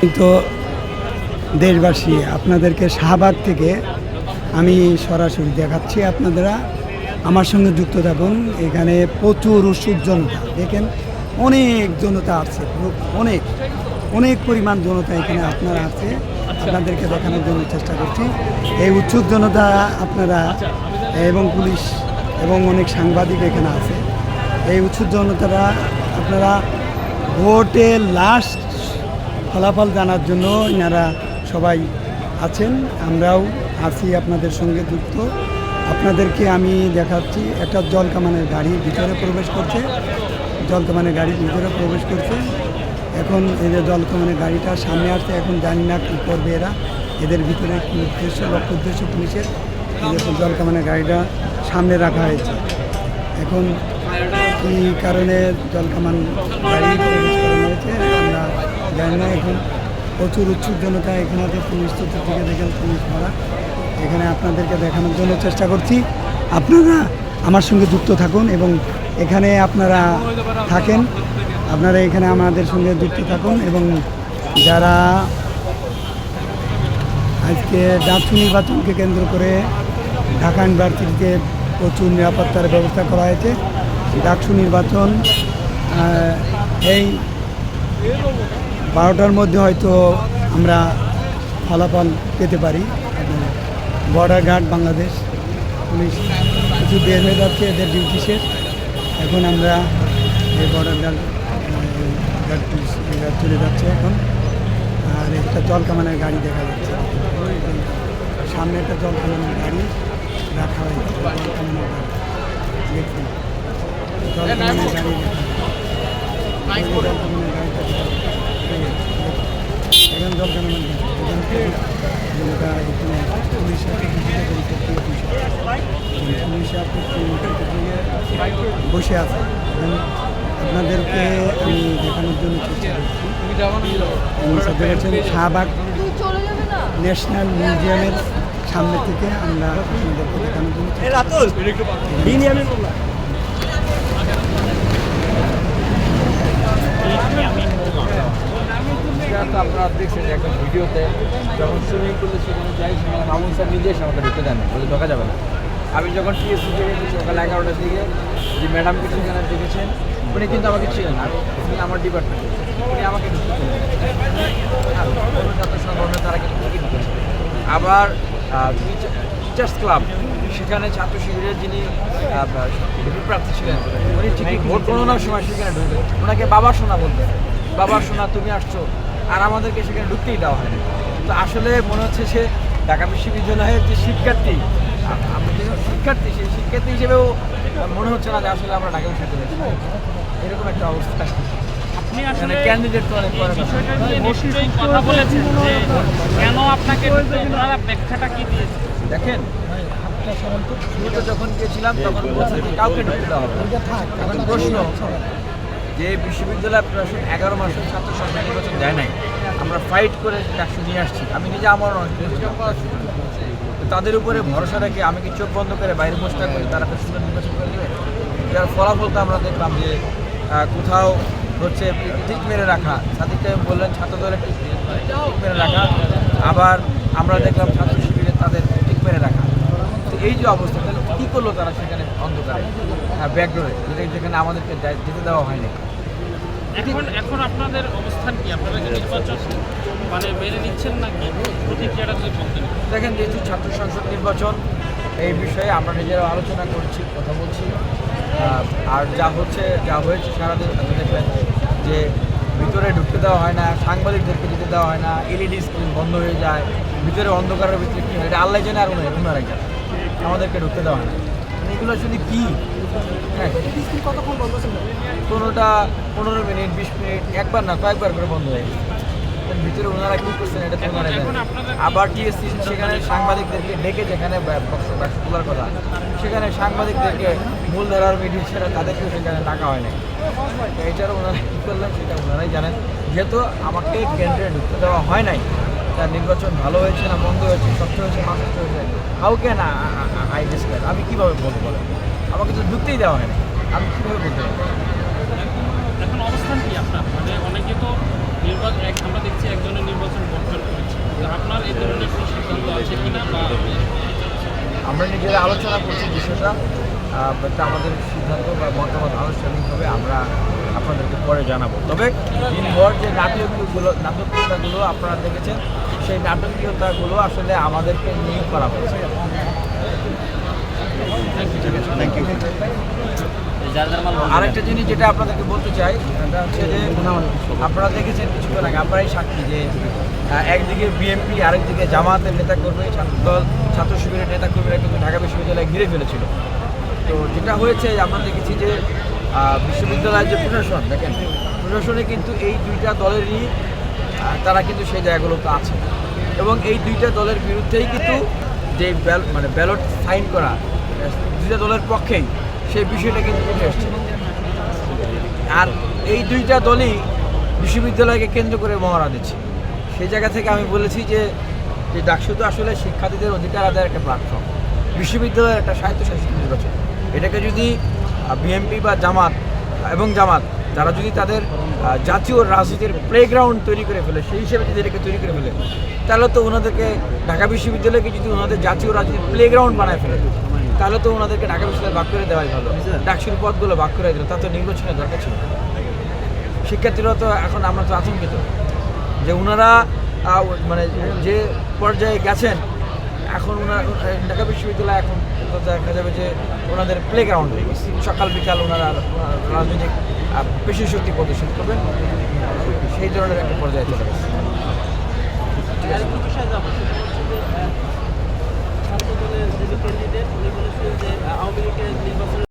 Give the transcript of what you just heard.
কিন্তু দেশবাসী আপনাদেরকে শাহবাগ থেকে আমি সরাসরি দেখাচ্ছি, আপনারা আমার সঙ্গে যুক্ত থাকুন। এখানে প্রচুর উৎসুক জনতা, দেখেন অনেক জনতা আছে, অনেক অনেক পরিমাণ জনতা এখানে আপনারা আছে। আপনাদেরকে দেখানোর জন্য চেষ্টা করছি। এই উৎসুক জনতা আপনারা এবং পুলিশ এবং অনেক সাংবাদিক এখানে আছে। এই উৎসুক জনতারা আপনারা ভোটের লাস্ট ফলাফল জানার জন্য এনারা সবাই আছেন, আমরাও আছি আপনাদের সঙ্গে যুক্ত। আপনাদেরকে আমি দেখাচ্ছি একটা জলকামানের গাড়ি ভিতরে প্রবেশ করছে, জলকামানের গাড়ি ভিতরে প্রবেশ করছে। এখন এই যে জলকামানের গাড়িটা সামনে আসছে, এখন জানি না কী করবে এরা, এদের ভিতরে কী উদ্দেশ্য, লক্ষ্য উদ্দেশ্য পুলিশের। এই যে জলকামানের গাড়িটা সামনে রাখা হয়েছে। এখন কী কারণে জলকামান গাড়ি প্রবেশ করানো হয়েছে আমরা জানি না। এখন প্রচুর উৎসুক জনতা এখানে পুলিশ চতুর্দিকে দেখেন, পুলিশ ভরা। এখানে আপনাদেরকে দেখানোর জন্য চেষ্টা করছি, আপনারা আমার সঙ্গে যুক্ত থাকুন এবং এখানে আপনারা থাকেন, আপনারা এখানে আমাদের সঙ্গে যুক্ত থাকুন। এবং যারা আজকে ডাকসু নির্বাচনকে কেন্দ্র করে ঢাকা ইউনিভার্সিটিতে প্রচুর নিরাপত্তার ব্যবস্থা করা হয়েছে। ডাকসু নির্বাচন এই 12টার মধ্যে হয়তো আমরা ফলাফল পেতে পারি। বর্ডার গার্ড বাংলাদেশ পুলিশ কিছু বের হয়ে যাচ্ছে, এদের ডিউটি শেষ। এখন আমরা এই বর্ডার গার্ড পুলিশ চলে যাচ্ছে এখন। আর একটা জলকামানের গাড়ি দেখা যাচ্ছে, সামনে একটা জলকামানের গাড়ি রাখা হয়েছে। জলকামানের গাড়ি দেখুন, জলকামানের গাড়ি এখন জলকামানের গাড়ি পুলিশ বসে আছে। আপনাদেরকে আমি দেখানোর জন্য চেষ্টা করছি, শাহবাগ ন্যাশনাল মিউজিয়ামের সামনে থেকে আমরা আপনাদেরকে দেখানোর জন্য আপনারা দেখছেন একটা ভিডিওতে যখন সুইমিং করলে সেখানে যাই, সেখানে মামুন স্যার নিজে এসে আমাকে ঢুকতে দেন, বলে ঢোকা যাবে না। আমি যখন টিএসসি থেকে সকাল 11টার দিকে যে ম্যাডামকে সেখানে দেখেছেন, উনি কিন্তু আমাকে ছিলেন আর উনি আমার ডিপার্টমেন্ট, উনি আমাকে ঢুকতে তারা কিন্তু ঢুকেছেন। আবার টিচার্স ক্লাব, সেখানে ছাত্র শিবিরের যিনি প্রার্থী ছিলেন, উনি ঠিকই ভোট গণনার সময় সেখানে ঢুকবেন, ওনাকে বাবা সোনা বলবেন, বাবা সোনা তুমি আসছো, আর আমাদেরকে সেখানে ঢুকতেই দেওয়া হয়নি। তো আসলে মনে হচ্ছে সে ঢাকা বিশ্ববিদ্যালয়ের যে শিক্ষার্থী, আমরা যে শিক্ষার্থী, সেই শিক্ষার্থী হিসেবেও মনে হচ্ছে না যে আসলে আমরা ঢাকা বিশ্ববিদ্যালয়ে এরকম একটা অবস্থা। আপনি আসলে ক্যান্ডিডেট তো অনেক পরে বিষয়টা নিয়ে নিশ্চয়ই কথা বলেছেন যে কেন আপনাকে ওনারা ব্যাখ্যাটা কি দিয়েছে? দেখেন, শুরুতে যখন গিয়েছিলাম তখন বলছে যে কাউকে ঢুকতে দেওয়া হবে। এখন প্রশ্ন যে বিশ্ববিদ্যালয় প্রশাসন 11 মাসের ছাত্র সংসদ নির্বাচন দেয় নাই, আমরা ফাইট করে ডাকসু নিয়ে আসছি। আমি নিজে আমার তাদের উপরে ভরসা রেখে আমি কি চোখ বন্ধ করে বাইরে বসে করি তারা সুন্দর নির্বাচন করে দেবে? যার ফলাফল তো আমরা দেখলাম যে কোথাও হচ্ছে টিক মেরে রাখা, সাদিক বললেন ছাত্র দলের টিক মেরে রাখা, আবার আমরা দেখলাম ছাত্র শিবিরে তাদের টিক মেরে রাখা। তো এই যে অবস্থা, তাহলে কী করলো তারা সেখানে অন্ধকারে ব্যাকডোরে, যেখানে আমাদেরকে যেতে দেওয়া হয়নি। এখন আপনাদের অবস্থান কি? আপনারা কি নির্বাচন মানে মেনে নিচ্ছেন নাকি প্রতিক্রিয়াটা যদি বলতেন? দেখেন, যেহেতু ছাত্র সংসদ নির্বাচন, এই বিষয়ে আমরা নিজেরাও আলোচনা করছি, কথা বলছি। আর যা হয়েছে সারাদিন আপনি দেখবেন যে ভিতরে ঢুকতে দেওয়া হয় না, সাংবাদিকদেরকে যেতে দেওয়া হয় না, এলইডি স্ক্রিন বন্ধ হয়ে যায়, ভিতরে অন্ধকারের ভিতরে কী হয় এটা আল্লাহ জানে, আর ওনারা জানে, আমাদেরকে ঢুকতে দেওয়া হয় না। এগুলো আসলে কী? হ্যাঁ, কতক্ষণ বন্ধ ছিল? কোনোটা 15 মিনিট, 20 মিনিট, একবার না কয়েকবার করে বন্ধ হয়ে গেছে। ভিতরে ওনারা কী করছেন এটা তো ওনারা জানেন। আবার টিএসসি সেখানে সাংবাদিকদেরকে ডেকে, যেখানে বাক্স তোলার কথা, সেখানে সাংবাদিকদেরকে মূলধারার মিডিয়া ছাড়া তাদেরকেও সেখানে ডাকা হয় না। তো এটারও ওনারা কী করলেন সেটা ওনারাই জানেন। যেহেতু আমাকে কেন্দ্রে ঢুকতে দেওয়া হয় নাই, তার নির্বাচন ভালো হয়েছে না মন্দ হয়েছে, স্বচ্ছ হয়েছে না অস্বচ্ছ হয়েছে, কাউকে না আই ডিসক্লেয়ার, আমি কীভাবে বলবো বলেন? আমাকে তো ঢুকতেই দেওয়া হয় না, আমি কীভাবে বলতে পারবো? এখন অবস্থান কি আপনার? মানে অনেকে তো নির্বাচন, আমরা দেখছি একজনের হচ্ছে কিনা বা আমরা নিজেরা আলোচনা করছি বিষয়টা, তা আমাদের সিদ্ধান্ত বা মতামত আনুষ্ঠানিকভাবে আমরা আপনাদেরকে পরে জানাবো। তবে দিনভর যে নাটকীয়তাগুলো আপনারা দেখেছেন, সেই নাটকীয়তাগুলো আসলে আমাদেরকে নিয়ে করা হয়েছে। আরেকটা জিনিস যেটা আপনাদেরকে বলতে চাই, সেটা হচ্ছে যে আপনারা দেখেছেন কিছুক্ষণ আগে, আপনারাই সাক্ষী যে একদিকে বিএনপি, আরেকদিকে জামায়াতের নেতাকর্মী, ছাত্রদল, ছাত্র শিবিরের নেতাকর্মীরা কিন্তু ঢাকা বিশ্ববিদ্যালয়ে ঘিরে ফেলেছিল। তো যেটা হয়েছে আমরা দেখেছি যে বিশ্ববিদ্যালয়ের যে প্রশাসন, দেখেন প্রশাসনে কিন্তু এই দুইটা দলেরই তারা কিন্তু সেই জায়গাগুলোতে আছে, এবং এই দুইটা দলের বিরুদ্ধেই কিন্তু যে ব্যালট সাইন করা দুইটা দলের পক্ষেই, সেই বিষয়টা কিন্তু উঠে এসছে। আর এই দুইটা দলই বিশ্ববিদ্যালয়কে কেন্দ্র করে মহড়া দিচ্ছে। সেই জায়গা থেকে আমি বলেছি যে ডাকসু তো আসলে শিক্ষার্থীদের অধিকার আদায়ের একটা প্ল্যাটফর্ম, বিশ্ববিদ্যালয়ের একটা স্বায়ত্তশাসিত নির্বাচন। এটাকে যদি বিএনপি বা জামাত তারা যদি তাদের জাতীয় রাজনীতির প্লেগ্রাউন্ড তৈরি করে ফেলে, সেই হিসেবে যদি এটাকে তৈরি করে ফেলে, তাহলে তো ওনাদেরকে ঢাকা বিশ্ববিদ্যালয়কে যদি ওনাদের জাতীয় রাজনীতির প্লেগ্রাউন্ড বানায় ফেলে, তাহলে তো ওনাদেরকে ঢাকা বিশ্ববিদ্যালয় ভাগ করে দেওয়াই ভালো। ডাকসুর পদগুলো ভাগ করে দিল, তা তো নির্বাচনের দরকার ছিল। শিক্ষার্থীরা তো এখন আমরা তো আতঙ্কিত যে ওনারা যে পর্যায়ে গেছেন, এখন ঢাকা বিশ্ববিদ্যালয় এখন দেখা যাবে যে ওনাদের প্লেগ্রাউন্ড হয়ে গেছে। সকাল বিকাল ওনারা রাজনৈতিক পেশি শক্তি প্রদর্শন করবেন, সেই ধরনের একটা পর্যায়ে চলে গেছে। ছাত্র দলের যে ক্যান্ডিডেট উনি বলেছেন যে আওয়ামী লীগের নির্বাচন